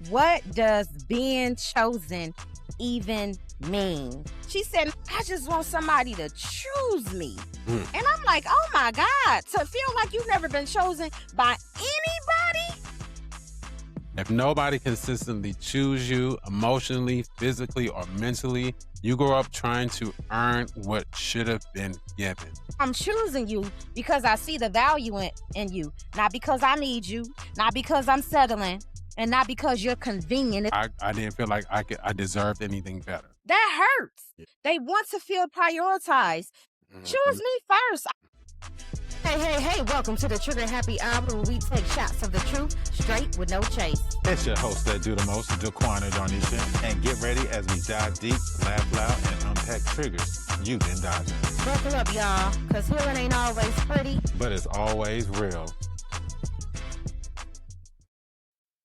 what does being chosen even mean? She said, I just want somebody to choose me. Mm. And I'm like, oh my God, to feel like you've never been chosen by anybody? If nobody consistently choose you emotionally, physically, or mentally, you grow up trying to earn what should have been given. I'm choosing you because I see the value in you, not because I need you, not because I'm settling, and not because you're convenient. I didn't feel like I deserved anything better. That hurts. Yeah. They want to feel prioritized. Choose me first. Hey, welcome to the Trigger Happy Hour where we take shots of the truth straight with no chase. It's your host that do the most, Daquan Darnisha, and get ready as we dive deep, laugh loud, and unpack triggers you've been dodging. Buckle up, y'all, because healing ain't always pretty, but it's always real.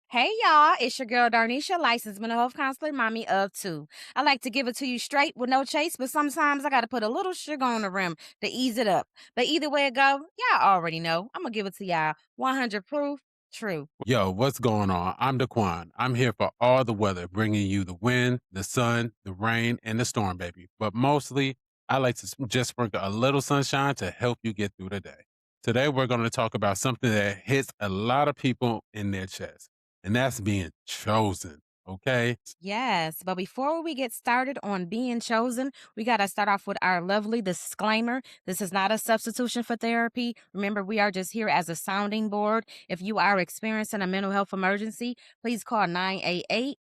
Hey y'all, it's your girl Darnisha, licensed mental health counselor, mommy of two. I like to give it to you straight with no chase, but sometimes I gotta put a little sugar on the rim to ease it up. But either way it go, y'all already know. I'm gonna give it to y'all 100 proof, true. Yo, what's going on? I'm Daquan. I'm here for all the weather, bringing you the wind, the sun, the rain, and the storm, baby. But mostly, I like to just sprinkle a little sunshine to help you get through the day. Today, we're going to talk about something that hits a lot of people in their chest. And that's being chosen, okay? Yes, but before we get started on being chosen, we got to start off with our lovely disclaimer. This is not a substitution for therapy. Remember, we are just here as a sounding board. If you are experiencing a mental health emergency, please call 988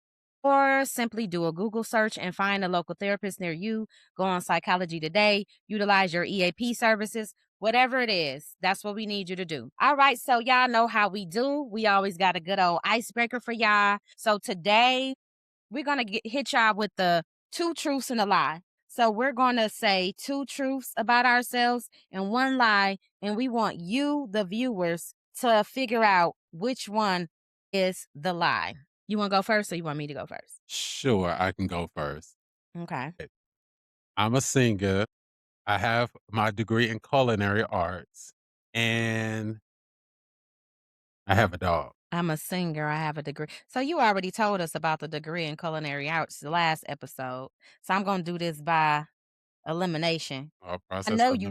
or simply do a Google search and find a local therapist near you. Go on Psychology Today, utilize your EAP services. Whatever it is, that's what we need you to do. All right, so y'all know how we do. We always got a good old icebreaker for y'all. So today, we're going to hit y'all with the 2 truths and a lie. So we're going to say 2 truths about ourselves and 1 lie, and we want you, the viewers, to figure out which one is the lie. You want to go first or you want me to go first? Sure, I can go first. Okay. I'm a singer. I have my degree in culinary arts, and I have a dog. I'm a singer. I have a degree. So you already told us about the degree in culinary arts the last episode. So I'm going to do this by elimination. Or I process know you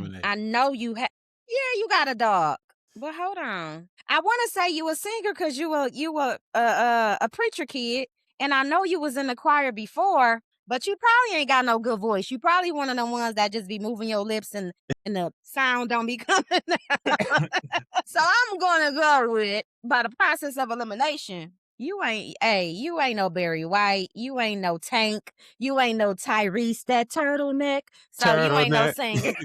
have. Yeah, you got a dog. But hold on. I want to say you a singer because you were a preacher kid, and I know you was in the choir before. But you probably ain't got no good voice. You probably one of them ones that just be moving your lips and the sound don't be coming out. So I'm gonna go with by the process of elimination. You ain't no Barry White. You ain't no Tank. You ain't no Tyrese, that turtleneck. So you ain't no singer.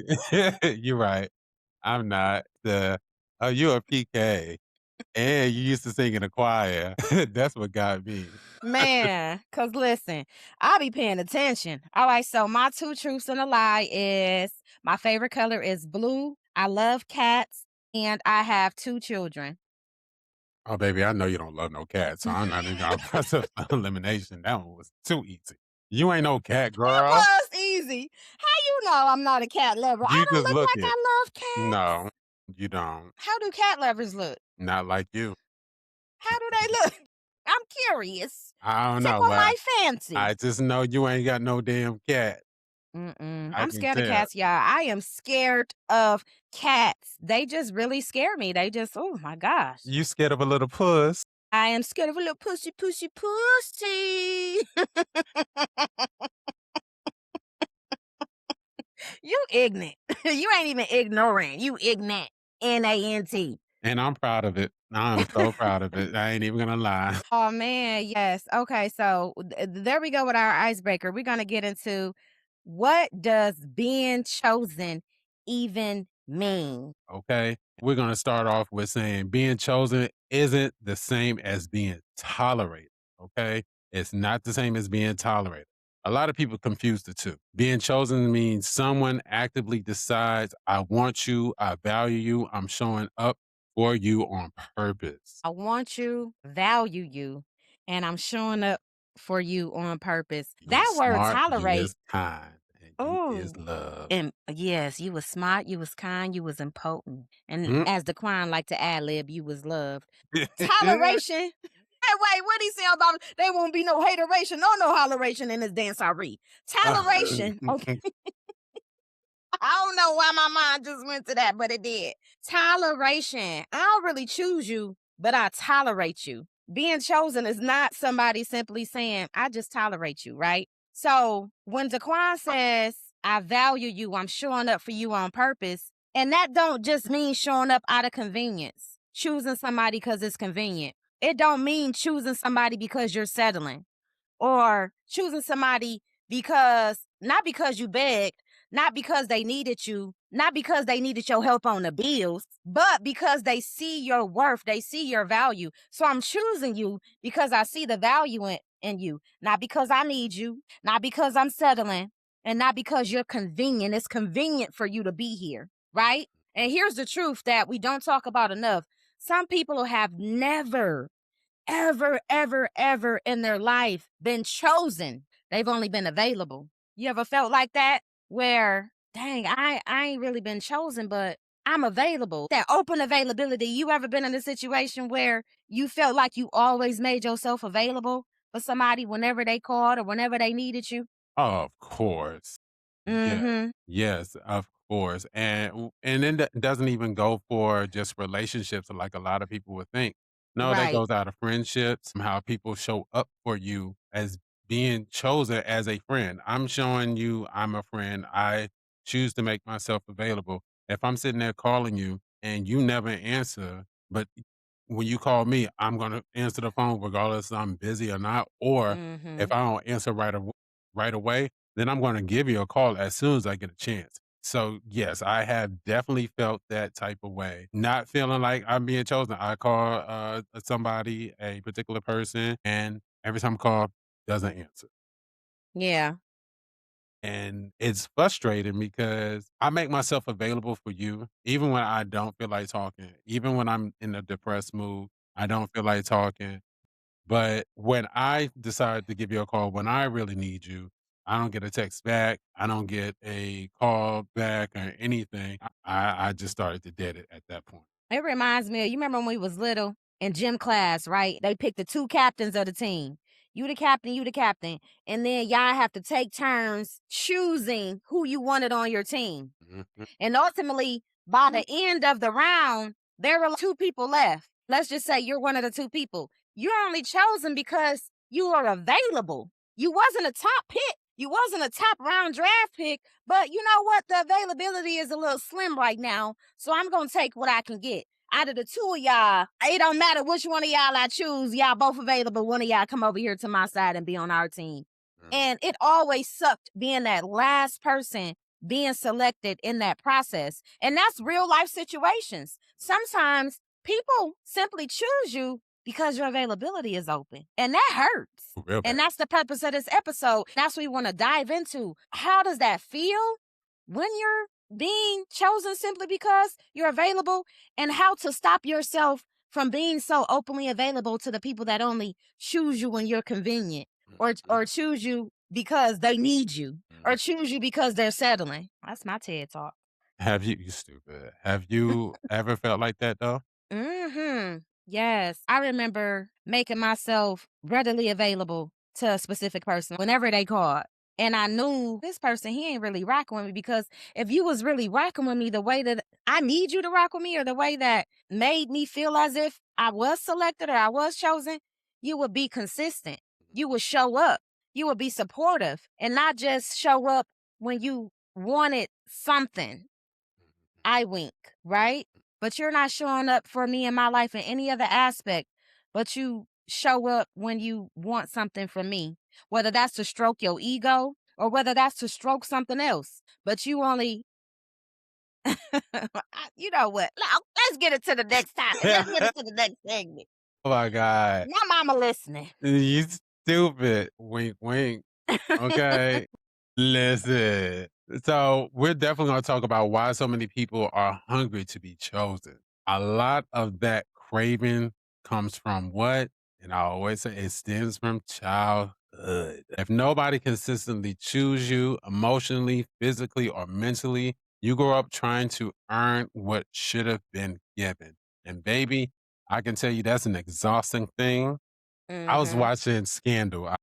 You're right. I'm not. You're a PK. And you used to sing in a choir. That's what got me. Man, because listen, I'll be paying attention. All right, so my 2 truths and a lie is my favorite color is blue. I love cats, and I have 2 children. Oh, baby, I know you don't love no cats, so I'm not even going to process elimination. That one was too easy. You ain't no cat, girl. It was easy. How you know I'm not a cat lover? I don't look like I love cats. No, you don't. How do cat lovers look? Not like you. How do they look? I'm curious. I don't know. Tickle my fancy. I just know you ain't got no damn cat. I'm scared of cats, y'all. I am scared of cats. They just really scare me. They just, oh my gosh. You scared of a little puss? I am scared of a little pussy. You ignorant. You ain't even ignorant. You ignorant. N-A-N-T. And I'm proud of it. I'm so proud of it. I ain't even gonna lie. Oh man, yes. Okay, so there we go with our icebreaker. We're gonna get into what does being chosen even mean? Okay. We're gonna start off with saying being chosen isn't the same as being tolerated. Okay. It's not the same as being tolerated. A lot of people confuse the two. Being chosen means someone actively decides, I want you, I value you, I'm showing up for you on purpose. I want you, value you, and I'm showing up for you on purpose. That word tolerate is kind, and you is love. And yes, you was smart, you was kind, you was important. And as the Daquan like to ad lib, you was loved. Toleration Hey, wait, what he say about there won't be no hateration, no holleration in this dance I read. Toleration, okay. I don't know why my mind just went to that, but it did. Toleration. I don't really choose you, but I tolerate you. Being chosen is not somebody simply saying, I just tolerate you, right? So when Daquan says, I value you, I'm showing up for you on purpose, and that don't just mean showing up out of convenience, choosing somebody because it's convenient. It don't mean choosing somebody because you're settling or choosing somebody because not because you begged, not because they needed you, not because they needed your help on the bills, but because they see your worth, they see your value. So I'm choosing you because I see the value in you, not because I need you, not because I'm settling, and not because you're convenient. It's convenient for you to be here, right? And here's the truth that we don't talk about enough. Some people have never ever in their life been chosen. They've only been available. You ever felt like that? Where, dang, I ain't really been chosen, but I'm available. That open availability. You ever been in a situation where you felt like you always made yourself available for somebody whenever they called or whenever they needed you? Of course. Yeah. Mm-hmm. Yes, of course. And then that doesn't even go for just relationships like a lot of people would think. No, that Right. goes out of friendships, how people show up for you as being chosen as a friend. I'm showing you I'm a friend. I choose to make myself available. If I'm sitting there calling you and you never answer, but when you call me, I'm gonna answer the phone regardless if I'm busy or not. Or if Mm-hmm. I don't answer right away, then I'm gonna give you a call as soon as I get a chance. So, yes, I have definitely felt that type of way. Not feeling like I'm being chosen. I call, somebody, a particular person, and every time I call, doesn't answer. Yeah. And it's frustrating because I make myself available for you even when I don't feel like talking, even when I'm in a depressed mood, I don't feel like talking. But when I decide to give you a call, when I really need you, I don't get a text back. I don't get a call back or anything. I just started to dead it at that point. It reminds me of you remember when we was little in gym class, right? They picked the two captains of the team. You the captain. And then y'all have to take turns choosing who you wanted on your team. Mhm. And ultimately, by the end of the round, there were two people left. Let's just say you're one of the two people. You're only chosen because you are available. You wasn't a top pick. You wasn't a top round draft pick, but you know what? The availability is a little slim right now. So I'm going to take what I can get. Out of the two of y'all, it don't matter which one of y'all I choose. Y'all both available. One of y'all come over here to my side and be on our team. Mhm. And it always sucked being that last person being selected in that process. And that's real life situations. Sometimes people simply choose you because your availability is open, and that hurts. Real bad. And that's the purpose of this episode. That's what we want to dive into. How does that feel when you're being chosen simply because you're available, and how to stop yourself from being so openly available to the people that only choose you when you're convenient Mhm. or choose you because they need you Mhm. or choose you because they're settling. That's my TED talk. You stupid. Have you ever felt like that though? Yes. I remember making myself readily available to a specific person whenever they called. And I knew this person, he ain't really rocking with me because if you was really rocking with me the way that I need you to rock with me or the way that made me feel as if I was selected or I was chosen, you would be consistent. You would show up. You would be supportive and not just show up when you wanted something. I wink, right? But you're not showing up for me in my life in any other aspect, but you show up when you want something from me, whether that's to stroke your ego or whether that's to stroke something else. But you only, you know what? Let's get it to the next topic. Let's get it to the next segment. Oh my god. My mama listening. You stupid. Wink, wink. Okay. Listen. So we're definitely going to talk about why so many people are hungry to be chosen. A lot of that craving comes from what? And I always say it stems from childhood. If nobody consistently choose you emotionally, physically, or mentally, you grow up trying to earn what should have been given. And baby, I can tell you that's an exhausting thing. I was Mhm. watching Scandal.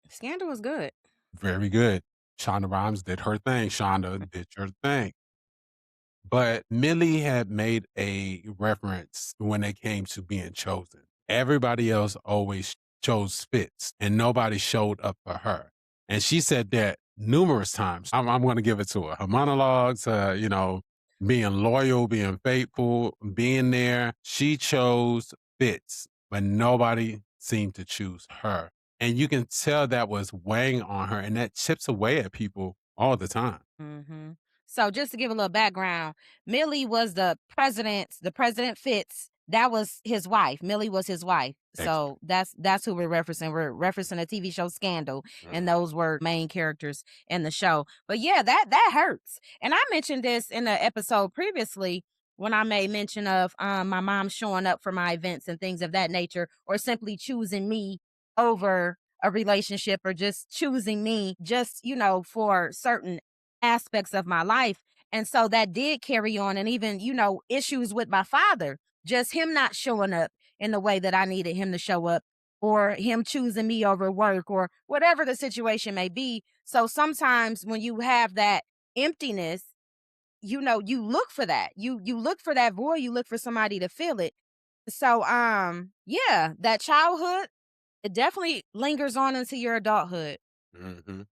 Scandal was good. Very good. Shonda Rhimes did her thing. Shonda did your thing. But Millie had made a reference when it came to being chosen. Everybody else always chose Fitz, and nobody showed up for her. And she said that numerous times. I'm going to give it to her. Her monologues, being loyal, being faithful, being there. She chose Fitz, but nobody seemed to choose her. And you can tell that was weighing on her, and that chips away at people all the time. Mhm. So just to give a little background, Millie was the president Fitz, that was his wife. Millie was his wife. Excellent. So that's who we're referencing. We're referencing the TV show Scandal, and Mhm. those were main characters in the show. But yeah, that hurts. And I mentioned this in the episode previously when I made mention of my mom showing up for my events and things of that nature, or simply choosing me over a relationship, or just choosing me just, for certain aspects of my life. And so that did carry on, and even, issues with my father, just him not showing up in the way that I needed him to show up, or him choosing me over work, or whatever the situation may be. So sometimes when you have that emptiness, you look for that. You look for that void, you look for somebody to fill it. So yeah, that childhood, it definitely lingers on into your adulthood. Mhm.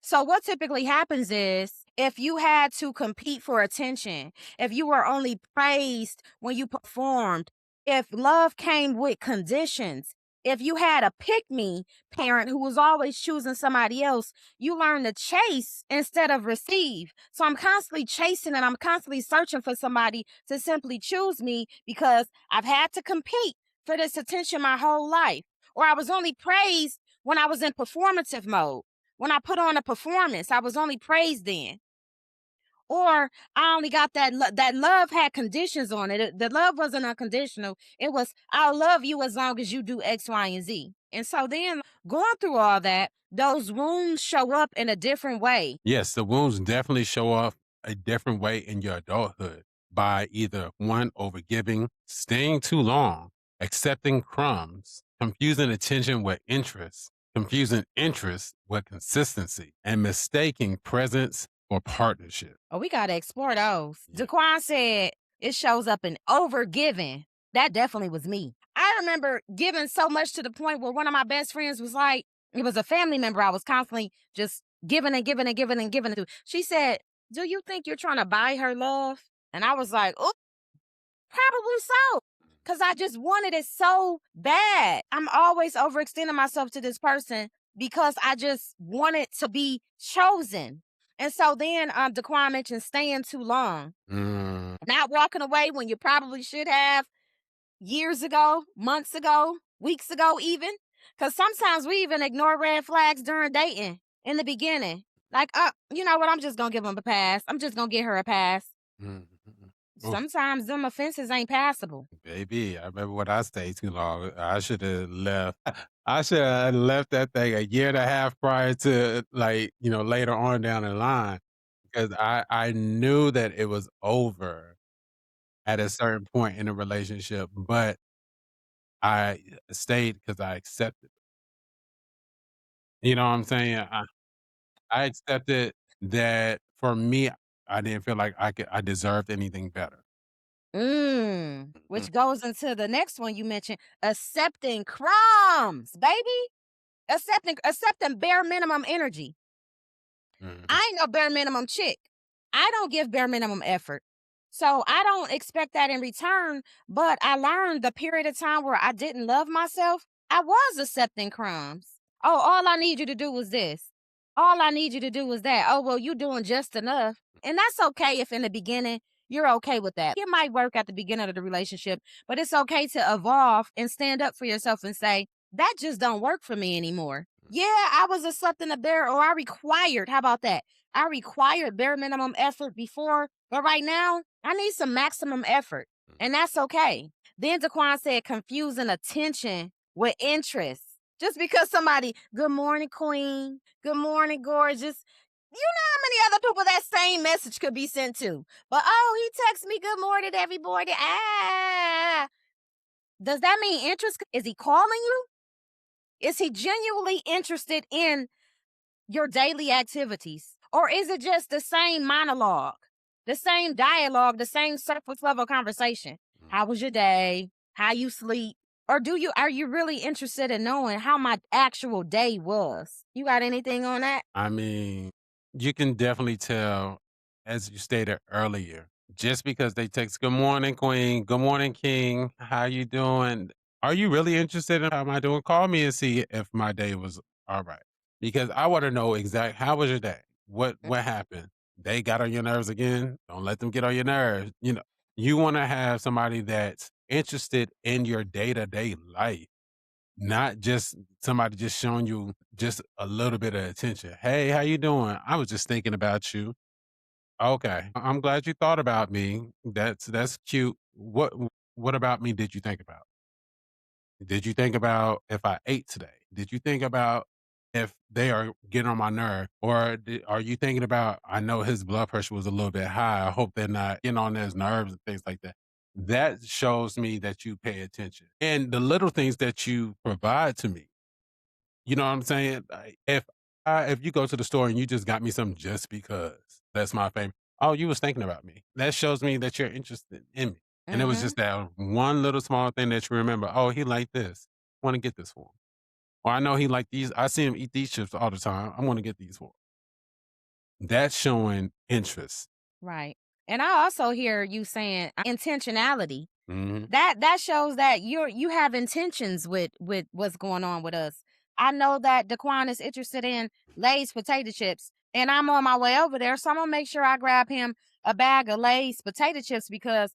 So what typically happens is, if you had to compete for attention, if you were only praised when you performed, if love came with conditions, if you had a pick me parent who was always choosing somebody else, you learn to chase instead of receive. So I'm constantly chasing, and I'm constantly searching for somebody to simply choose me, because I've had to compete for this attention my whole life. Or I was only praised when I was in performative mode. When I put on a performance, I was only praised then. Or I only got that love had conditions on it. The love wasn't unconditional. It was, I'll love you as long as you do X, Y, and Z. And so then going through all that, those wounds show up in a different way. Yes, the wounds definitely show off a different way in your adulthood by either one, overgiving, staying too long, accepting crumbs, confusing attention with interest, confusing interest with consistency, and mistaking presence for partnership. Oh, we gotta explore those. Yeah. Daquan said it shows up in overgiving. That definitely was me. I remember giving so much to the point where one of my best friends was like, it was a family member I was constantly just giving and giving and giving and giving to. She said, "Do you think you're trying to buy her love?" And I was like, "Oh, probably so." Cause I just wanted it so bad. I'm always overextending myself to this person because I just wanted to be chosen. And so then Daquan mentioned staying too long, Mm, not walking away when you probably should have, years ago, months ago, weeks ago, even. Because sometimes we even ignore red flags during dating in the beginning. Like, you know what? I'm just going to give him a pass. I'm just going to get her a pass. mm, mm. Oof, Sometimes them offenses ain't passable. baby, I remember when I stayed too long. I should have left. I should have left that thing a year and a half prior to, like, later on down the line, because I knew that it was over at a certain point in the relationship, but I stayed because I accepted. You know what I'm saying? I accepted that for me, I didn't feel like I deserved anything better. Mhm, Which goes into the next one you mentioned, accepting crumbs, baby. Accepting bare minimum energy. mhm, I ain't no bare minimum chick. I don't give bare minimum effort. So I don't expect that in return. But I learned the period of time where I didn't love myself, I was accepting crumbs. Oh, all I need you to do is this. All I need you to do is that. Oh, well, you doing just enough. And that's okay if in the beginning you're okay with that. It might work at the beginning of the relationship, but it's okay to evolve and stand up for yourself and say, that just don't work for me anymore. Yeah, I was accepting a bare, or I required, how about that? I required bare minimum effort before, but right now I need some maximum effort. mhm. And that's okay. Then Daquan said confusing attention with interest. Just because somebody, good morning, queen, good morning, gorgeous. You know how many other people that same message could be sent to. But oh, he texts me good morning, everybody. Does that mean interest? Is he calling you? Is he genuinely interested in your daily activities? Or is it just the same monologue, the same dialogue, the same surface level conversation? Mm. How was your day? How you sleep? Or are you really interested in knowing how my actual day was? You got anything on that? I mean, you can definitely tell, as you stated earlier, just because they text, "Good morning, queen. Good morning, king. How you doing?" Are you really interested in how am I doing? Call me and see if my day was all right. Because I want to know exact how was your day? What happened? They got on your nerves again? Don't let them get on your nerves. You want to have somebody that's interested in your day-to-day life, not just somebody just showing you just a little bit of attention. "Hey, how you doing? I was just thinking about you." "Okay, I'm glad you thought about me. That's cute. What about me did you think about? Did you think about if I ate today? Did you think about if they are getting on my nerve? Or are you thinking about, I know his blood pressure was a little bit high. I hope they're not getting on his nerves and things like that." That shows me that you pay attention. And the little things that you provide to me, you know what I'm saying? Like, if you go to the store and you just got me something just because, that's my favorite. "Oh, you was thinking about me." That shows me that you're interested in me. And it was Mm-hmm. just that one little small thing that you remember. "Oh, he liked this. Want to get this for him." Or, "I know he liked these. I see him eat these chips all the time. I want to get these for him." That's showing interest. Right. And I also hear you saying intentionality. Mhm. That shows that you have intentions with what's going on with us. I know that Daquan is interested in Lay's potato chips, and I'm on my way over there, so I'm gonna make sure I grab him a bag of Lay's potato chips because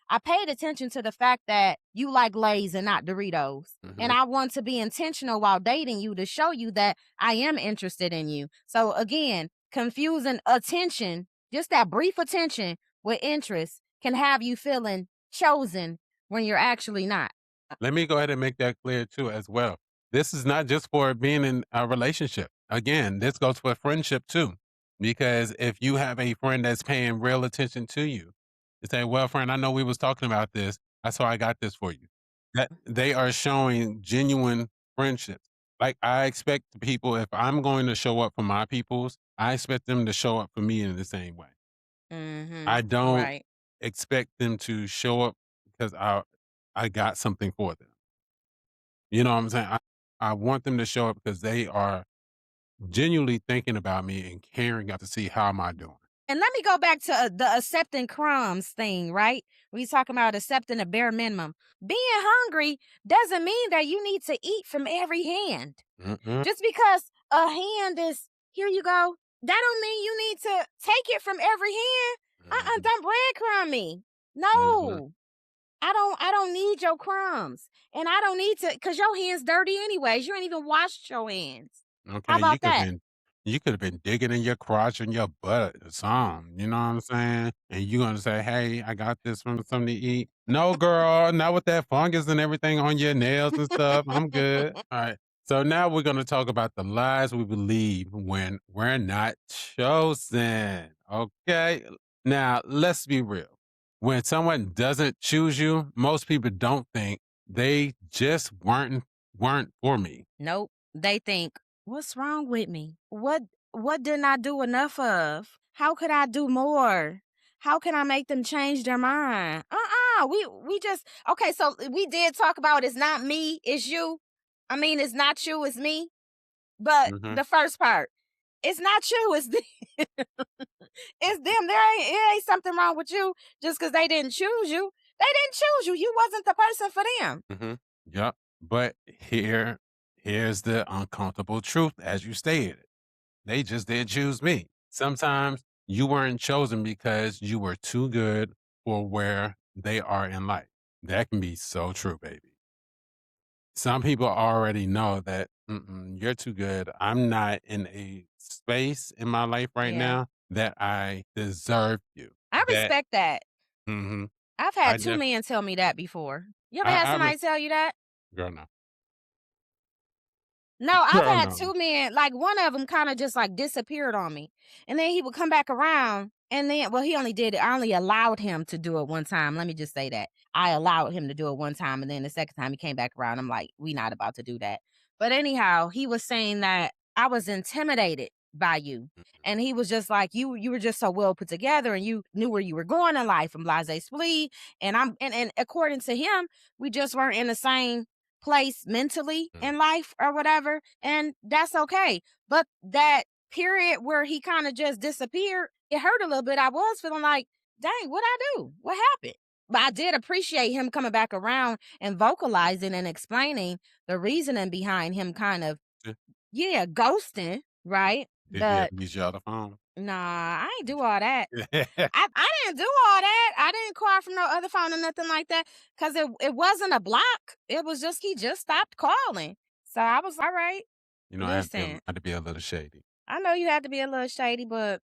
I paid attention to the fact that you like Lay's and not Doritos. And Mhm. I want to be intentional while dating you to show you that I am interested in you. So again, confusing attention, just that brief attention with interest can have you feeling chosen when you're actually not. Let me go ahead and make that clear too as well. This is not just for being in a relationship. Again, this goes for friendship too. Because if you have a friend that's paying real attention to you, you say, "Well, friend, I know we was talking about this. That's why I got this for you." That they are showing genuine friendships. Like I expect people, if I'm going to show up for my peoples, I expect them to show up for me in the same way. I Mhm. don't Right. expect them to show up because I got something for them. You know what I'm saying? I want them to show up because they are genuinely thinking about me and caring out to see how am I doing. And let me go back to the accepting crumbs thing, right? We talking about accepting a bare minimum. Being hungry doesn't mean that you need to eat from every hand. Mm-mm, Just because a hand is here you go, that don't mean you need to take it from every hand. mhm, Don't breadcrumb me. mhm. No. I don't need your crumbs. And I don't need to cuz your hands dirty anyways. You ain't even washed your hands. How Okay, about that? you could have been digging in your crotch and your butt or something, you know what I'm saying? And you're gonna say, "Hey, I got this from something to eat." No, girl, not with that fungus and everything on your nails and stuff. I'm good. All right. So now we're gonna talk about the lies we believe when we're not chosen. Okay. Now let's be real. When someone doesn't choose you, most people don't think they just weren't for me. Nope. They think, "What's wrong with me? What didn't I do enough of? How could I do more? How can I make them change their mind?" We just okay, so we did talk about it's not me, it's you. I mean, it's not you, it's me. But Mhm. the first part, it's not you, it's it's them. It ain't something wrong with you just because they didn't choose you. They didn't choose you. You wasn't the person for them. Mhm. Yep. But here's the uncomfortable truth, as you stated. They just didn't choose me. Sometimes you weren't chosen because you were too good for where they are in life. That can be so true, baby. Some people already know that you're too good. I'm not in a space in my life right Yeah. now that I deserve you. I That respect that. hmm I've I had 2 def men tell me that before. You ever had I somebody tell you that? girl no. No, I've Girl had no. 2 men, like, one of them kinda just, like, disappeared on me, and then he would come back around, and then well, he only did it I only allowed him to do it one time, let me just say that. I allowed him to do it one time, and then the second time he came back around, I'm like, "We not about to do that." But anyhow, he was saying that I was intimidated by you. Mhm. And he was just like, you were just so well put together and you knew where you were going in life and blase splee. And according to him, we just weren't in the same place mentally Mhm. in life or whatever. And that's okay. But that period where he kind of just disappeared, it hurt a little bit. I was feeling like, dang, what I do? What happened? But I did appreciate him coming back around and vocalizing and explaining the reasoning behind him kind of, Yeah. yeah, ghosting, right? Did he But ever get you out the phone? nah, I ain't do all that. I didn't do all that. I didn't call from no other phone or nothing like that because it wasn't a block. It was just he just stopped calling. So I was all right. You know, Listen, I had to be a little shady. I know you had to be a little shady, but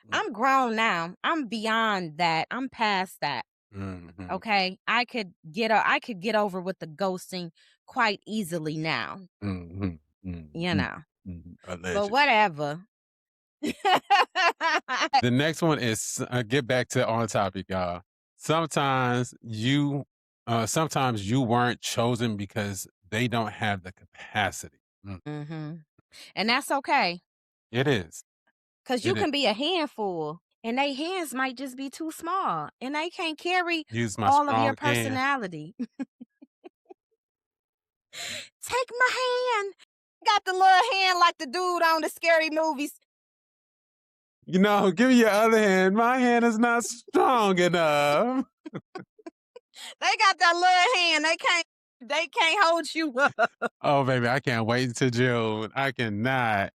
Mm. I'm grown now. I'm beyond that. I'm past that. Mhm. Okay, I could get over with the ghosting quite easily now. Mhm. You Mhm. know, Mhm. but Allegedly. whatever. The next one is get back to on topic, y'all. Sometimes you, sometimes you weren't chosen because they don't have the capacity. Mm. hmm And that's okay. It is. 'Cause you It is. can be a handful, and they hands might just be too small, and they can't carry Use my all of your strong hand. personality. "Take my hand." Got the little hand like the dude on the scary movies. You know, give me your other hand. My hand is not strong enough. They got that little hand, they can't hold you up. Oh, baby, I can't wait until June. I cannot.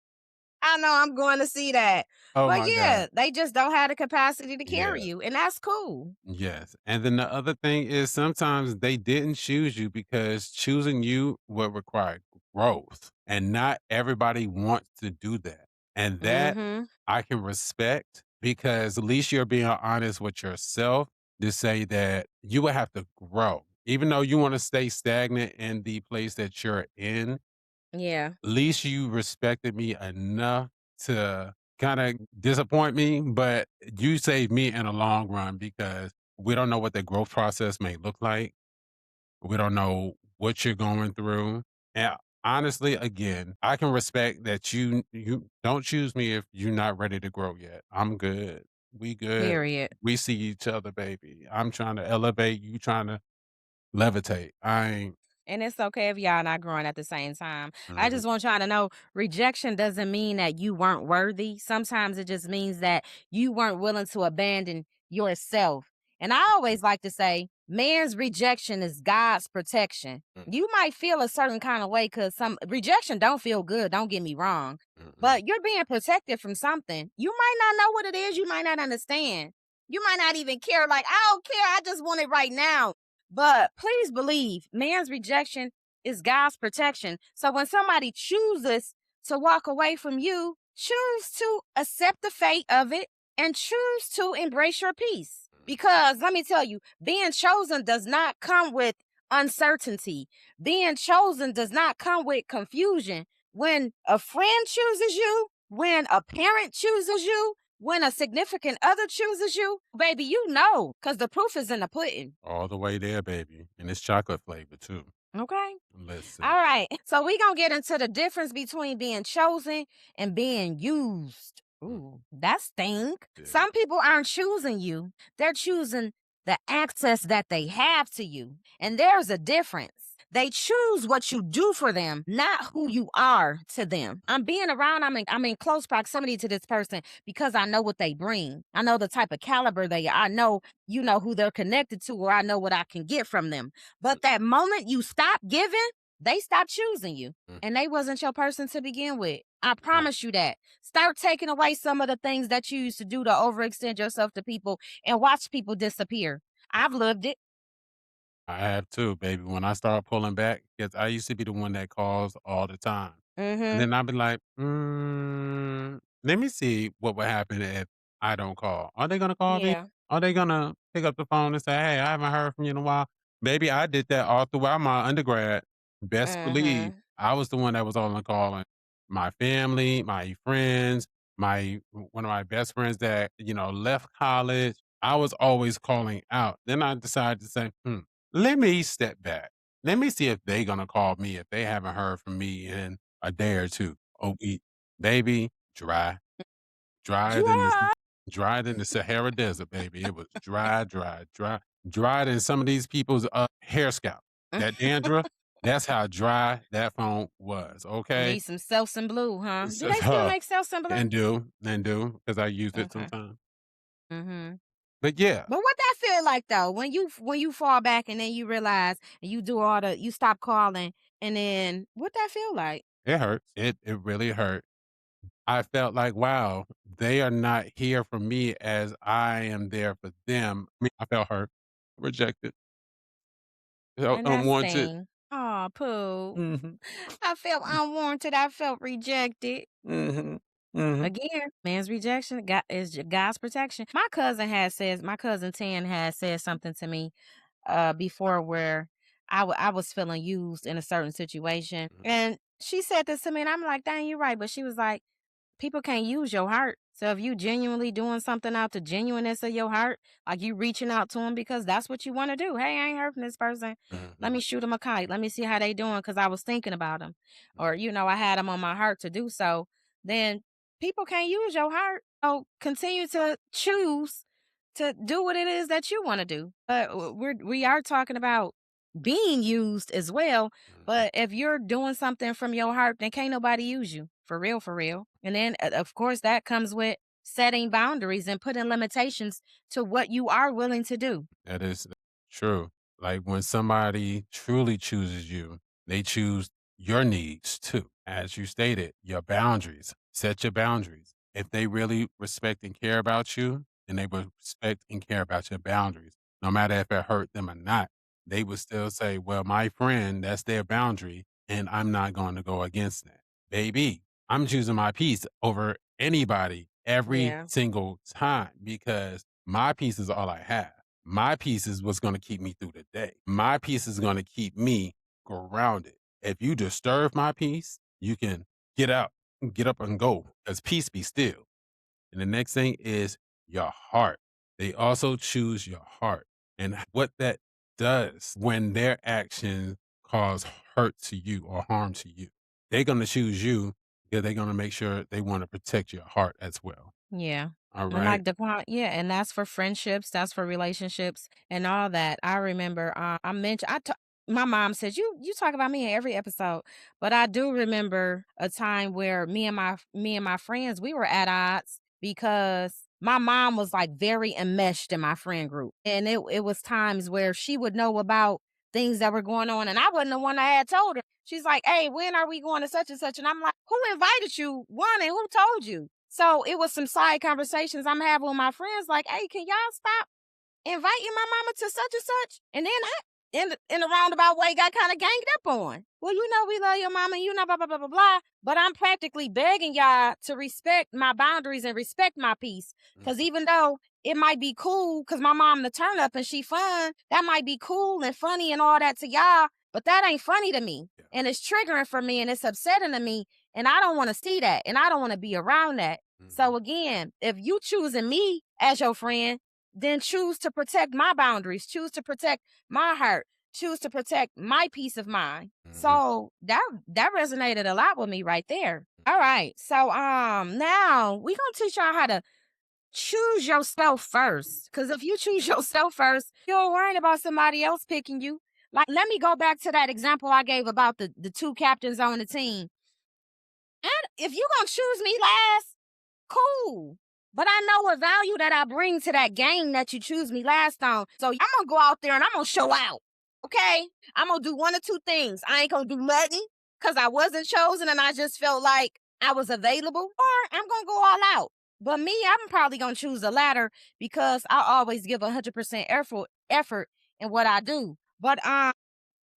I know I'm going to see that. Oh But, my God. yeah, they just don't have the capacity to carry Yeah. you, and that's cool. Yes. And then the other thing is sometimes they didn't choose you because choosing you will require growth. And not everybody wants to do that. And that Mhm. I can respect because at least you're being honest with yourself to say that you will have to grow. Even though you want to stay stagnant in the place that you're in, Yeah. at least you respected me enough to kinda disappoint me, but you saved me in the long run because we don't know what the growth process may look like. We don't know what you're going through. And honestly, again, I can respect that you don't choose me if you're not ready to grow yet. I'm good. We good. Period. We see each other, baby. I'm trying to elevate, you trying to levitate. I ain't And it's okay if y'all not growing at the same time. I mhm, just want y'all to know rejection doesn't mean that you weren't worthy. Sometimes it just means that you weren't willing to abandon yourself. And I mhm, always like to say, man's rejection is God's protection. mm, You might feel a certain kind of way because some rejection don't feel good, don't get me wrong. mm, But you're being protected from something. You might not know what it is, you might not understand. You might not even care, like, I don't care, I just want it right now. But please believe man's rejection is God's protection. So when somebody chooses to walk away from you, choose to accept the fate of it and choose to embrace your peace. mm. Because let me tell you, being chosen does not come with uncertainty. Being chosen does not come with confusion. When a friend chooses you, when a parent chooses you, when a significant other chooses you, baby, you know, because the proof is in the pudding. All the way there, baby, and it's chocolate flavor too. Okay. Listen, All right. So we gonna get into the difference between being chosen and being used. mm, Ooh, that stink. yeah, Some people aren't choosing you. They're choosing the access that they have to you. And there's a difference. They choose what you do for them, not who you are to them. I'm being around, I'm in close proximity to this person because I know what they bring. I know the type of caliber they are. I know, you know, who they're connected to, or I know what I can get from them. mm, But that moment you stop giving, they stop choosing you. mm, And they wasn't your person to begin with. I right. promise you that. Start taking away some of the things that you used to do to overextend yourself to people and watch people disappear. I've lived it. I have too, baby. When I start pulling back, because I used to be the one that calls all the time. And Mhm. then I'd be like, let me see what would happen if I don't call. Are they gonna call me? Yeah. Are they gonna pick up the phone and say, "Hey, I haven't heard from you in a while"? Baby, I did that all throughout my undergrad. Best believe Mhm. I was the one that was on the calling. My family, my friends, my one of my best friends that left college. I was always calling out. Then I decided to say, let me step back. Let me see if they gonna call me if they haven't heard from me in a day or two. Oh, baby, dry, drier than this, Dry. drier than the Sahara Desert, baby. It was dry, dry, dry, drier than some of these people's hair scalp. That dandruff. That's how dry that phone was. Okay, Need some Selsun Blue, huh? Do so, they still make Selsun Blue? and do because I use it Okay. sometimes. Mhm. But yeah, But what that feel like though when you fall back and then you realize and you do all the you stop calling and then what that feel like? it hurts. It really hurt. I felt like, wow, they are not here for me as I am there for them. I mean, I felt hurt, rejected, felt And that unwanted. sting. Oh, Pooh. Mhm, I felt unwanted. I felt rejected. mhm, mhm, Again, man's rejection God is God's protection. My cousin Tan has said something to me before where I was feeling used in a certain situation. mhm, And she said this to me and I'm like, dang, you're right. But she was like, people can't use your heart. So if you genuinely doing something out the genuineness of your heart, like you reaching out to them because that's what you want to do. Hey, I ain't heard from this person. Let mhm, me shoot them a kite. Let me see how they doing because I was thinking about them, or I had them on my heart to do so. Then people can't use your heart. So continue to choose to do what it is that you want to do. But we are talking about being used as well. mhm. But if you're doing something from your heart, then can't nobody use you for real, for real. And then, of course, that comes with setting boundaries and putting limitations to what you are willing to do. That is true. Like when somebody truly chooses you, they choose your needs too. As you stated, your boundaries. Set your boundaries. If they really respect and care about you, then they will respect and care about your boundaries. No matter if it hurt them or not, they would still say, well, my friend, that's their boundary, and I'm not going to go against that. Baby, I'm choosing my peace over anybody every Yeah. single time because my peace is all I have. My peace is what's going to keep me through the day. My peace is going to keep me grounded. If you disturb my peace, you can get out, get up and go because peace be still. And the next thing is your heart. They also choose your heart and what that does when their actions cause hurt to you or harm to you. They're going to choose you because they're going to make sure they want to protect your heart as well. Yeah. All And right. like the point, yeah, and that's for friendships, that's for relationships and all that. I remember I mentioned my mom says you talk about me in every episode, but I do remember a time where me and my friends we were at odds because my mom was like very enmeshed in my friend group. And it was times where she would know about things that were going on and I wasn't the one that had told her. She's like, "Hey, when are we going to such and such?" And I'm like, "Who invited you? One, and who told you?" So it was some side conversations I'm having with my friends, like, "Hey, can y'all stop inviting my mama to such and such?" And then I, in a roundabout way, got kind of ganged up on. Well, we love your mama, blah blah blah blah blah. But I'm practically begging y'all to respect my boundaries and respect my peace. Because Mhm. even though it might be cool, because my mom the turn up and she fun, that might be cool and funny and all that to y'all, but that ain't funny to me. Yeah. And it's triggering for me and it's upsetting to me. And I don't want to see that. And I don't want to be around that. Mhm. So again, if you choosing me as your friend, then choose to protect my boundaries, choose to protect my heart, choose to protect my peace of mind. Mhm. So that resonated a lot with me right there. All right. So now we gonna teach y'all how to choose yourself first. Cause if you choose yourself first, you're worrying about somebody else picking you. Like let me go back to that example I gave about the two captains on the team. And if you gonna choose me last, cool. But I know what value that I bring to that game that you choose me last on. So I'm gonna go out there and I'm gonna show out. Okay? I'm gonna do one or two things. I ain't gonna do nothing because I wasn't chosen and I just felt like I was available, or I'm gonna go all out. But me, I'm probably gonna choose the latter because I always give 100% effort in what I do. But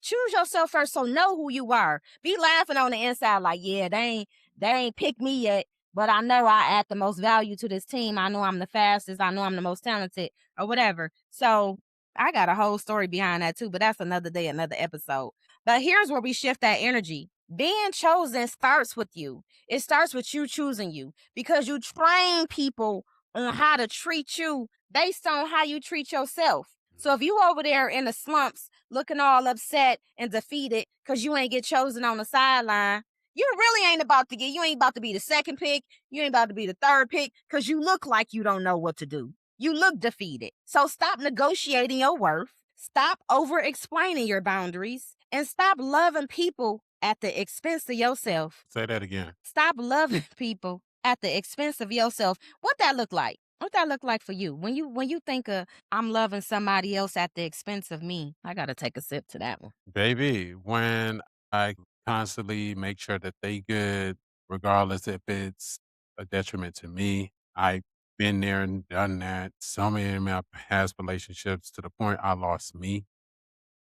choose yourself first, so know who you are. Be laughing on the inside like, yeah, they ain't picked me yet, but I know I add the most value to this team. I know I'm the fastest. I know I'm the most talented, or whatever. So I got a whole story behind that too, but that's another day, another episode. But here's where we shift that energy. Being chosen starts with you. It starts with you choosing you because you train people on how to treat you based on how you treat yourself. So if you over there in the slumps looking all upset and defeated because you ain't get chosen on the sideline, you really ain't about to get, you ain't about to be the second pick. You ain't about to be the third pick because you look like you don't know what to do. You look defeated. So stop negotiating your worth. Stop over explaining your boundaries and stop loving people at the expense of yourself. Say that again. Stop loving people at the expense of yourself. What that look like? What that look like for you? When you think of I'm loving somebody else at the expense of me, I gotta take a sip to that one. Baby, when I constantly make sure that they good, regardless if it's a detriment to me, I've been there and done that. So many of my past relationships to the point I lost me.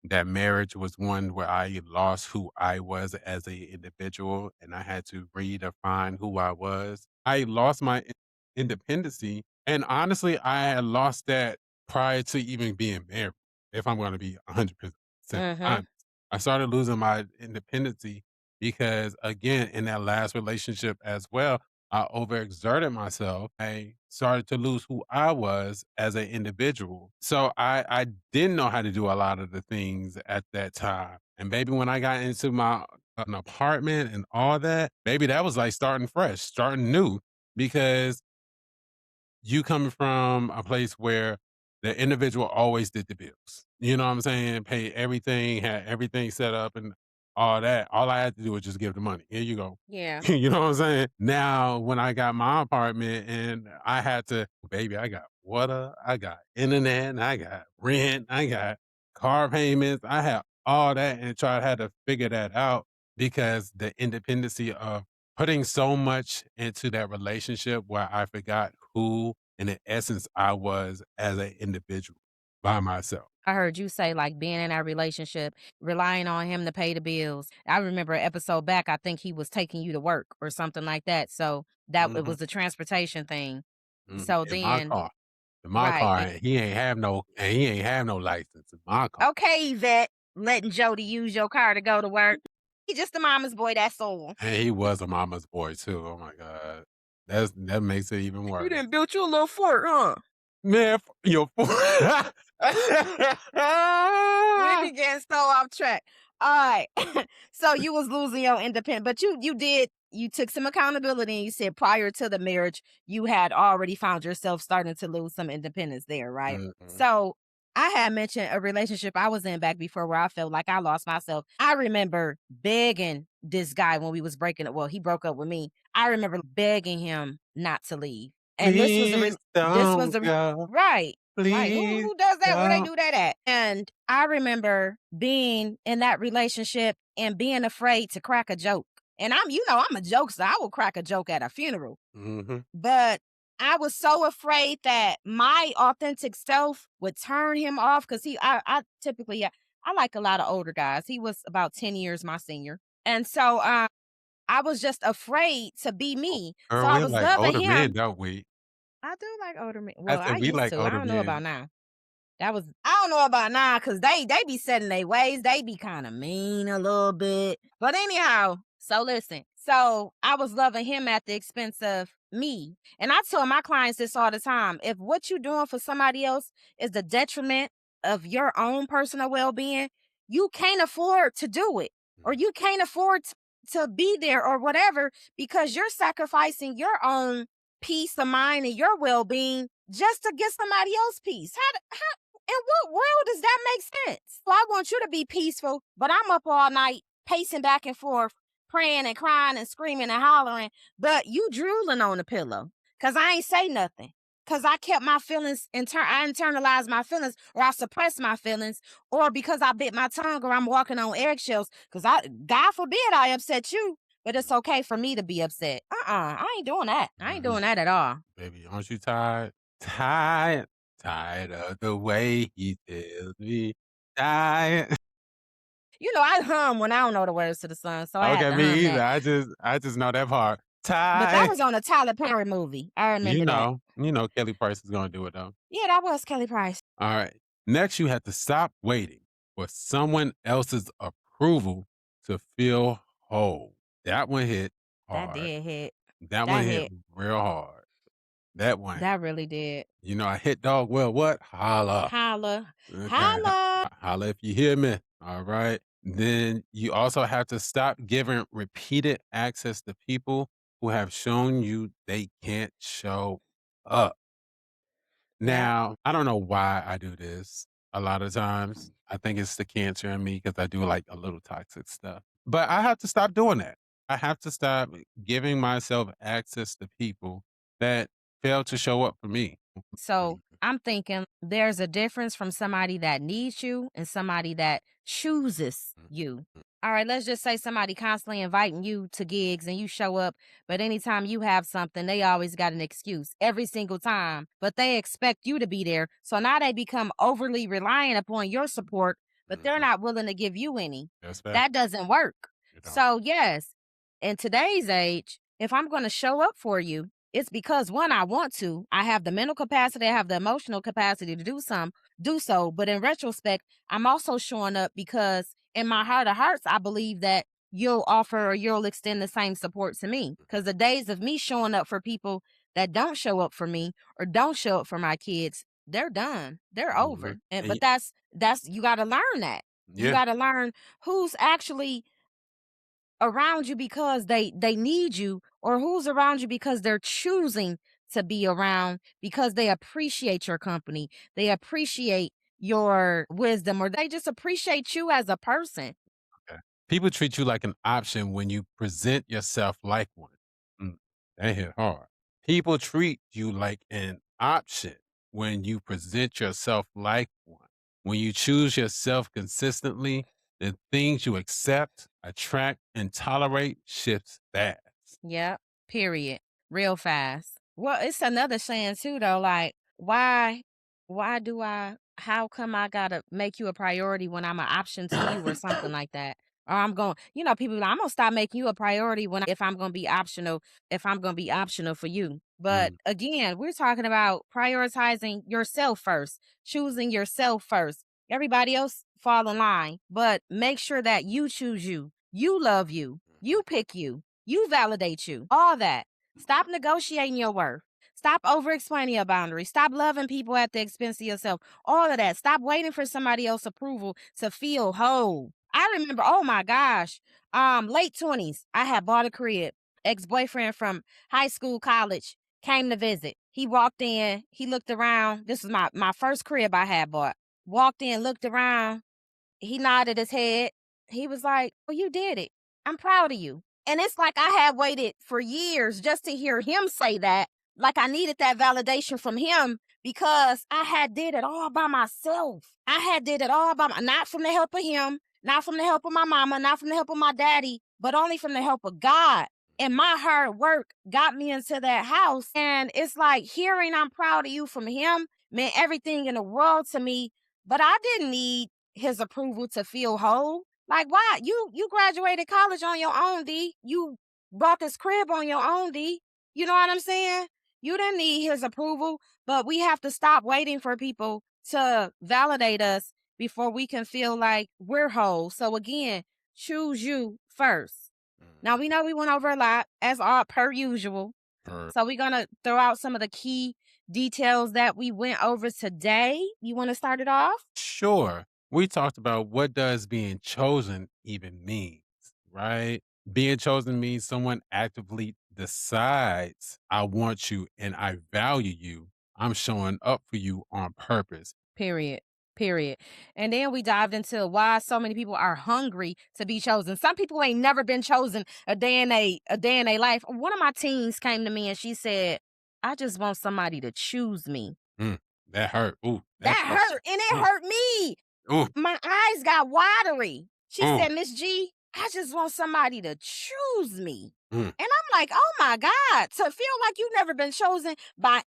That marriage was one where I lost who I was as a individual, and I had to redefine who I was. I lost my independency, and honestly, I had lost that prior to even being married, if I'm gonna be 100% Mm-hmm. honest. I started losing my independency because, again, in that last relationship as well, I overexerted myself. I started to lose who I was as an individual. So I didn't know how to do a lot of the things at that time. And baby, when I got into my an apartment and all that, baby, that was like starting fresh, starting new because you coming from a place where the individual always did the bills. You know what I'm saying? Pay everything, had everything set up and all that. All I had to do was just give the money. Here you go. Yeah. You know what I'm saying? Now, when I got my apartment and I had to, baby, I got water, I got internet, I got rent, I got car payments, I have all that and had to figure that out because the independency of putting so much into that relationship where I forgot who, in the essence, I was as an individual by myself. I heard you say like being in that relationship, relying on him to pay the bills. I remember an episode back, I think he was taking you to work or something like that. So that it Mhm, was the transportation thing. mhm, So in my then, car. In my right. car, and he ain't have no license in my car. Okay, Yvette, letting Jody use your car to go to work. He just a mama's boy, that's all. And he was a mama's boy too, oh my god. That makes it even You worse. didn't build you a little fort, huh? Man, your We be getting so off track. Alright. So you was losing your independence, but you took some accountability and you said prior to the marriage, you had already found yourself starting to lose some independence there, right? Mhm. So I had mentioned a relationship I was in back before where I felt like I lost myself. I remember begging this guy when we was breaking up. Well, he broke up with me. I remember begging him not to leave. And Please this was don't the go. right. Right. Please Who does that? Where they don't. do that at? And I remember being in that relationship and being afraid to crack a joke. And I'm a jokester. I will crack a joke at a funeral. Mhm. But I was so afraid that my authentic self would turn him off because I typically I like a lot of older guys. He was about 10 years my senior. And so I was just afraid to be me. So Girl, I we was like loving older men, him. don't we? I do like older men. I Well, I said we used like to. I older don't know about men. now. I don't know about now because they be setting their ways. They be kind of mean a little bit. But anyhow, so listen. So I was loving him at the expense of me. And I tell my clients this all the time. If what you're doing for somebody else is the detriment of your own personal well-being, you can't afford to do it. Or Mhm. you can't afford to be there or whatever because you're sacrificing your own peace of mind and your well-being just to get somebody else peace. In what world does that make sense? Well, I want you to be peaceful, but I'm up all night pacing back and forth, praying and crying and screaming and hollering, but you drooling on the pillow because I ain't say nothing. Because I kept my feelings, I internalized my feelings, or I suppressed my feelings, or because I bit my tongue, or I'm walking on eggshells. Because God forbid I upset you, but it's okay for me to be upset. I ain't doing that. I ain't Mhm. doing that at all. Baby, aren't you tired? Tired, tired of the way he tells me. Tired. I hum when I don't know the words to the song, so I had Okay, to me hum either. that. I just know that part. But that Tired. was on a Tyler Perry movie. I remember that. You know Kelly Price is gonna do it though. Yeah, that was Kelly Price. All right. Next, you have to stop waiting for someone else's approval to feel whole. That one hit That hard. did hit. That one That hit hit. real hard. That one. That really did. I hit dog well, what? Holla. Holla. Okay. Holla. Holla if you hear me. All right. Then you also have to stop giving repeated access to people who have shown you they can't show up. Yep. Now, I don't know why I do this a lot of times. I think it's the cancer in me because I do like a little toxic stuff. But I have to stop doing that. I have to stop giving myself access to people that fail to show up for me. So I'm thinking there's a difference from somebody that needs you and somebody that chooses you. All right, let's just say somebody constantly inviting you to gigs and you show up, but anytime you have something, they always got an excuse every single time, but they expect you to be there. So now they become overly reliant upon your support, but they're Mhm. not willing to give you any. That's fact. That doesn't work. You don't. So, yes, in today's age, if I'm going to show up for you, it's because one, I want to. I have the mental capacity, I have the emotional capacity to do so. But in retrospect, I'm also showing up because in my heart of hearts, I believe that you'll offer or you'll extend the same support to me. Because the days of me showing up for people that don't show up for me or don't show up for my kids, they're done. They're Mhm. over. And And but that's you gotta learn that. You yeah. gotta learn who's actually around you because they need you or who's around you because they're choosing to be around because they appreciate your company. They appreciate your wisdom or they just appreciate you as a person. Okay. People treat you like an option when you present yourself like one. Mm, that hit hard. People treat you like an option when you present yourself like one. When you choose yourself consistently, the things you accept, attract, and tolerate shifts fast. Yep. Period. Real fast. Well, it's another saying too though, like, why do I how come I gotta make you a priority when I'm an option to you or something like that? Or I'm going, people be like, I'm gonna stop making you a priority when if I'm gonna be optional, if I'm gonna be optional for you. But Mm, again, we're talking about prioritizing yourself first, choosing yourself first. Everybody else fall in line, but make sure that you choose you. You love you. You pick you. You validate you. All that. Stop negotiating your worth. Stop over explaining your boundaries. Stop loving people at the expense of yourself. All of that. Stop waiting for somebody else's approval to feel whole. I remember, oh my gosh, late 20s, I had bought a crib. Ex-boyfriend from high school, college came to visit. He walked in, he looked around. This was my first crib I had bought. Walked in, looked around, he nodded his head. He was like, "Well, you did it. I'm proud of you." And it's like I had waited for years just to hear him say that. Like I needed that validation from him because I had did it all by myself. I had did it all by not from the help of him, not from the help of my mama, not from the help of my daddy, but only from the help of God. And my hard work got me into that house. And it's like hearing I'm proud of you from him meant everything in the world to me. But I didn't need his approval to feel whole. Like why? You graduated college on your own, D. You bought this crib on your own, D. You know what I'm saying? You didn't need his approval, but we have to stop waiting for people to validate us before we can feel like we're whole. So again, choose you first. Now we know we went over a lot as all per usual. per- So we're gonna throw out some of the key details that we went over today. You want to start it off? Sure. We talked about what does being chosen even means, right? Being chosen means someone actively decides, I want you and I value you. I'm showing up for you on purpose. Period. Period. And then we dived into why so many people are hungry to be chosen. Some people ain't never been chosen a day in a life. One of my teens came to me and she said, I just want somebody to choose me. Mm, that hurt. Ooh, that That touched hurt and it you. Ooh, hurt me. ooh, My eyes got watery. She ooh, said, Miss G, I just want somebody to choose me. mm, And I'm like, oh my God, to feel like you've never been chosen by mm,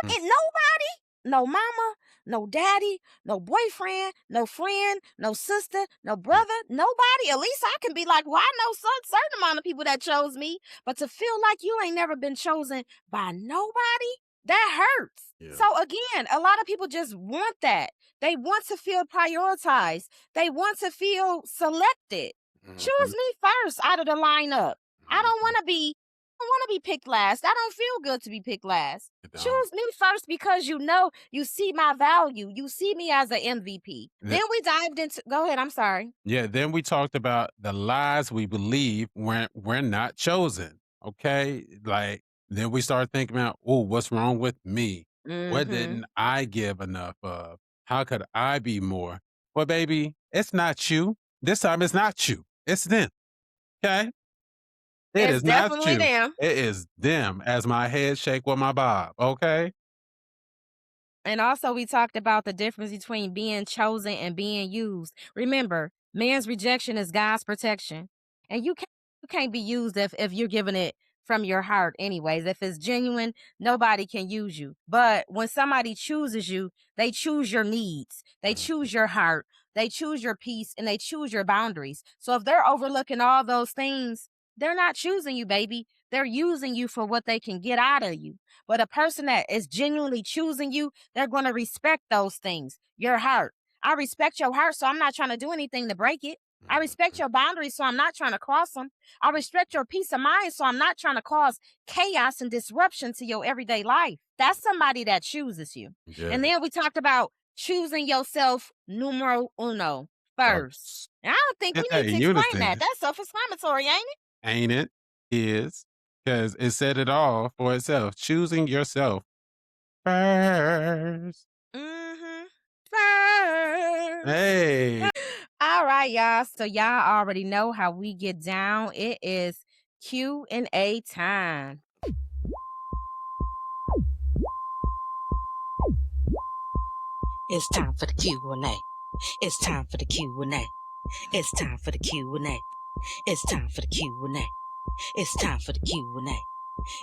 anybody, nobody, no mama, no daddy, no boyfriend, no friend, no sister, no mm. brother, nobody. At least I can be like, well, I know some certain amount of people that chose me. But to feel like you ain't never been chosen by nobody, that hurts. Yeah. So again, a lot of people just want that. They want to feel prioritized. They want to feel selected. Mhm, Choose me first out of the lineup. I don't mhm. want to be don't want to be picked last. I don't feel good to be picked last. You don't. Choose me first because you know you see my value. You see me as an MVP. Th- Then we dived into. Go ahead. I'm sorry. Yeah, then we talked about the lies we believe when we're not chosen. Okay. Like, then we start thinking about, oh, what's wrong with me? What Mm-hmm. didn't I give enough of? How could I be more? Well, baby, it's not you. This time it's not you. It's them. Okay. It It's is not definitely you. them. It is them as my head shake with my bob. Okay. And also, we talked about the difference between being chosen and being used. Remember, man's rejection is God's protection. And you can't be used if you're giving it from your heart, anyways. If it's genuine, nobody can use you. But when somebody chooses you, they choose your needs, they Mhm. choose your heart, they choose your peace, and they choose your boundaries. So if they're overlooking all those things, they're not choosing you, baby. They're using you for what they can get out of you. But a person that is genuinely choosing you, they're going to respect those things. Your heart. I respect your heart, so I'm not trying to do anything to break it. I respect Mhm. your boundaries, so I'm not trying to cross them. I respect your peace of mind, so I'm not trying to cause chaos and disruption to your everyday life. That's somebody that chooses you. Yeah. And then we talked about choosing yourself numero uno first. First. And I don't think Get we that need to in explain unison. that. That's self explanatory, ain't it? Ain't it? Is. Because it said it all for itself. Choosing yourself first. Mm-hmm. First. Hey. All right, y'all. So y'all already know how we get down. It is Q&A time. It's time for the Q&A. It's time for the Q&A. It's time for the Q&A. It's time for the Q&A. It's time for the Q&A.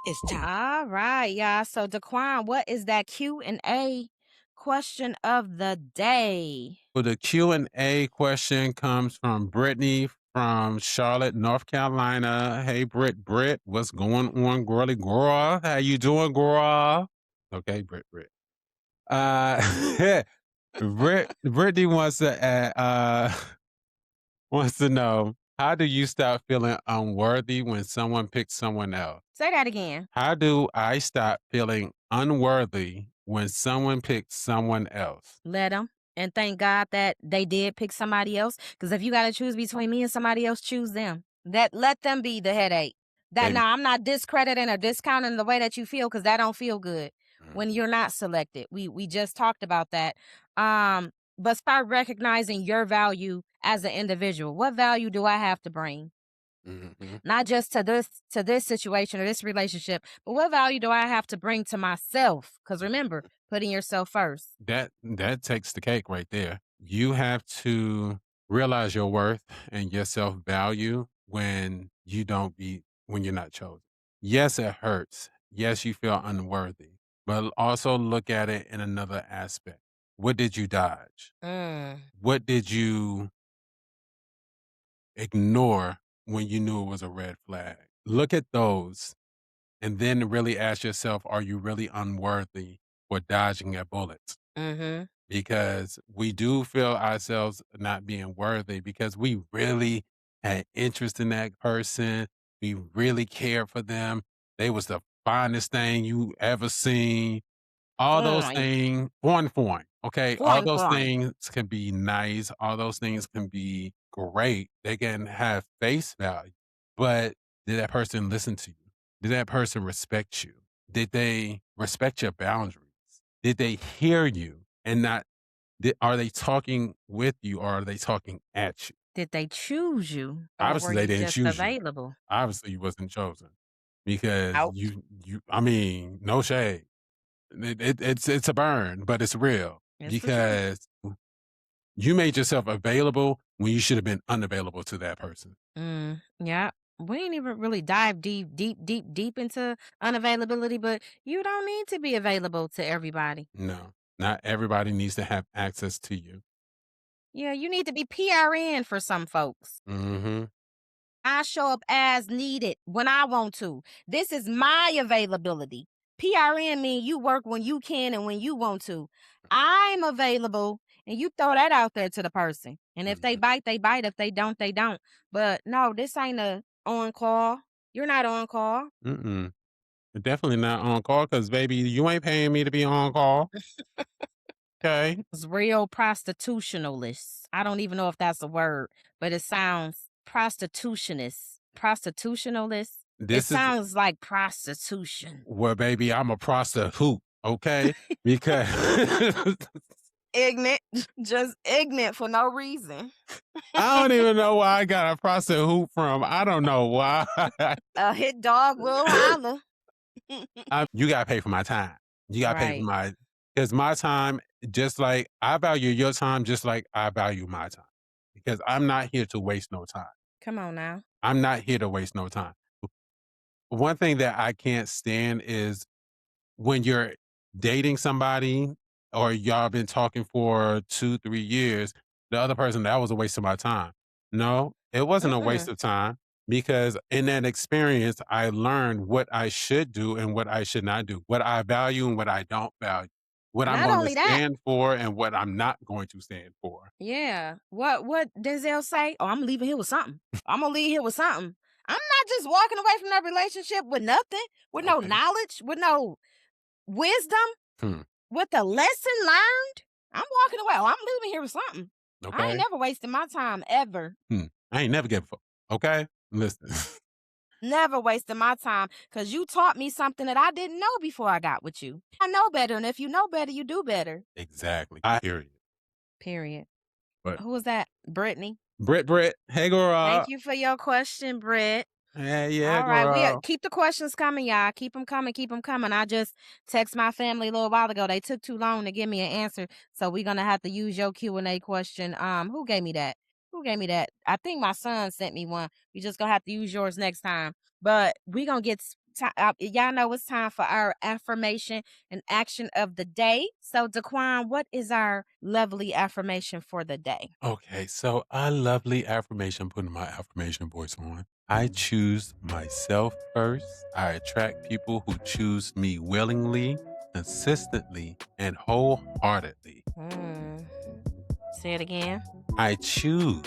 It's time. All right, y'all. So Daquan, what is that Q&A question of the day? So the Q&A question comes from Brittany from Charlotte, North Carolina. Hey, Britt, what's going on, girly girl? How you doing, girl? Okay, Britt. Uh, Brittany wants to wants to know, how do you stop feeling unworthy when someone picks someone else? Say that again. How do I stop feeling unworthy when someone picks someone else? Let them. And thank God that they did pick somebody else. Because if you got to choose between me and somebody else, choose them. That let them be the headache. That Baby. now I'm not discrediting or discounting the way that you feel because that don't feel good when Mhm, you're not selected. We just talked about that. But start recognizing your value as an individual. What value do I have to bring? mhm. Not just to this situation or this relationship, but what value do I have to bring to myself? Because remember, putting yourself first. That takes the cake right there. You have to realize your worth and your self-value when you're not chosen. Yes, it hurts. Yes, you feel unworthy, but also look at it in another aspect. What did you dodge? Mm. What did you ignore when you knew it was a red flag? Look at those and then really ask yourself, are you really unworthy for dodging a bullet? Mhm. Because we do feel ourselves not being worthy because we really had interest in that person. We really cared for them. They was the finest thing you ever seen. All those Fine. things, foreign, okay? All Fine, those fine. things can be nice. All those things can be great. They can have face value. But did that person listen to you? Did that person respect you? Did they respect your boundaries? Did they hear you and not are they talking with you or are they talking at you? Did they choose you or were Obviously, they you didn't just choose you. available? Obviously, you wasn't chosen because Ouch. I mean, no shade. It's a burn, but it's real It's the truth. because you made yourself available when you should have been unavailable to that person. Yeah. We ain't even really dive deep into unavailability, but you don't need to be available to everybody. No, not everybody needs to have access to you. Yeah, you need to be PRN for some folks. Mhm. I show up as needed when I want to. This is my availability. PRN mean you work when you can and when you want to. I'm available and you throw that out there to the person. And if they Mhm. bite, they bite. If they don't, they don't. But no, this ain't a on call. You're not on call. Mm-mm. Definitely not on call because, baby, you ain't paying me to be on call. Okay. It's real prostitutionalist. I don't even know if that's a word, but it sounds prostitutionist. Prostitutionalist. It This is sounds like prostitution. where, baby, I'm a prostitute. Okay. Because Ignorant. Just ignorant for no reason. I don't even know where I got a prostitute from. I don't know why. A hit dog will holler. You got to pay for my time. You got to pay for Right. because my time, just like I value your time, just like I value my time. Because I'm not here to waste no time. Come on now. I'm not here to waste no time. One thing that I can't stand is when you're dating somebody or y'all been talking for 2, 3 years, the other person, that was a waste of my time. No, it wasn't a waste Mm-mm. of time because in that experience, I learned what I should do and what I should not do, what I value and what I don't value, what I'm Not going to only that. stand for and what I'm not going to stand for. Yeah. What Denzel say? Oh, I'm leaving here with something. I'm gonna leave here with something. I'm not just walking away from that relationship with nothing, with no Okay. knowledge, with no wisdom, Hmm. with a lesson learned. I'm walking away. Oh, I'm leaving here with something. I ain't Okay. never wasting my time ever. I ain't never give a fuck. Okay. Listen. Never wasting my time because you taught me something that I didn't know before I got with you. I know better, and if you know better, you do better. Exactly. I hear you. Period. But Who was that? Brittany. Britt, hey girl. Thank you for your question, Britt. Hey, yeah, All right, we girl. keep the questions coming, y'all. Keep them coming, keep them coming. I just text my family a little while ago. They took too long to give me an answer, so we're gonna have to use your Q&A question. Who gave me that? Who gave me that? I think my son sent me one. We just gonna have to use yours next time. But we gonna get y'all know it's time for our affirmation and action of the day. So, Daquan, what is our lovely affirmation for the day? Okay, so a lovely affirmation, putting my affirmation voice on. I choose myself first. I attract people who choose me willingly, consistently, and wholeheartedly. Say it again. I choose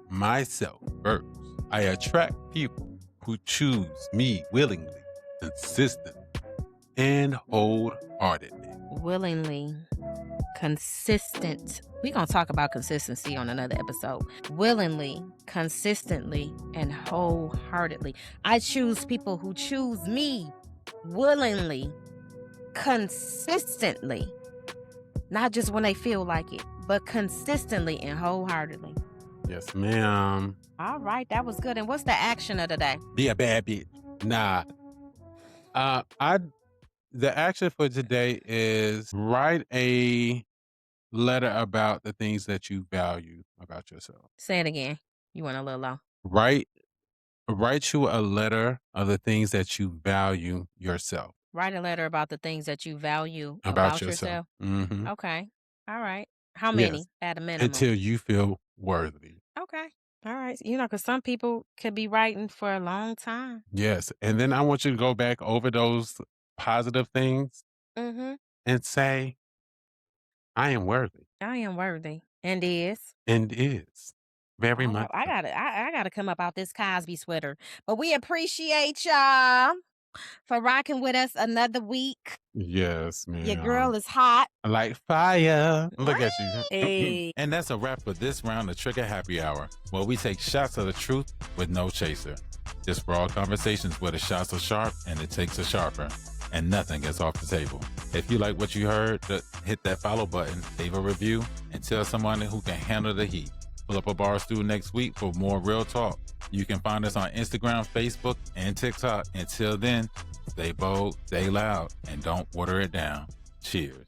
myself first. I attract people who choose me willingly, consistently, and wholeheartedly. Willingly. Consistent. We're going to talk about consistency on another episode. Willingly, consistently, and wholeheartedly. I choose people who choose me willingly, consistently. Not just when they feel like it, but consistently and wholeheartedly. Yes, ma'am. All right, that was good. And what's the action of the day? Be a bad bitch. Nah. The action for today is write a letter about the things that you value about yourself. Say it again. You went a little low. Write you a letter of the things that you value yourself. Write a letter about the things that you value About about yourself. yourself. Mm-hmm. Okay. All right. How Yes. many at a minimum? Until you feel worthy. Okay. All right. Because some people could be writing for a long time. Yes. And then I want you to go back over those positive things Mm-hmm. and say, I am worthy. I am worthy. And is. And is. Very All much. right. I gotta come up out this Cosby sweater. But we appreciate y'all for rocking with us another week. Yes, man. Your girl is hot. Like fire. Look at you. Hey. And that's a wrap for this round of Trigger Happy Hour, where we take shots of the truth with no chaser. Just raw conversations where the shots are sharp and it takes a sharper, and nothing gets off the table. If you like what you heard, hit that follow button, leave a review, and tell someone who can handle the heat. Pull up a bar stool next week for more real talk. You can find us on Instagram, Facebook, and TikTok. Until then, stay bold, stay loud, and don't water it down. Cheers.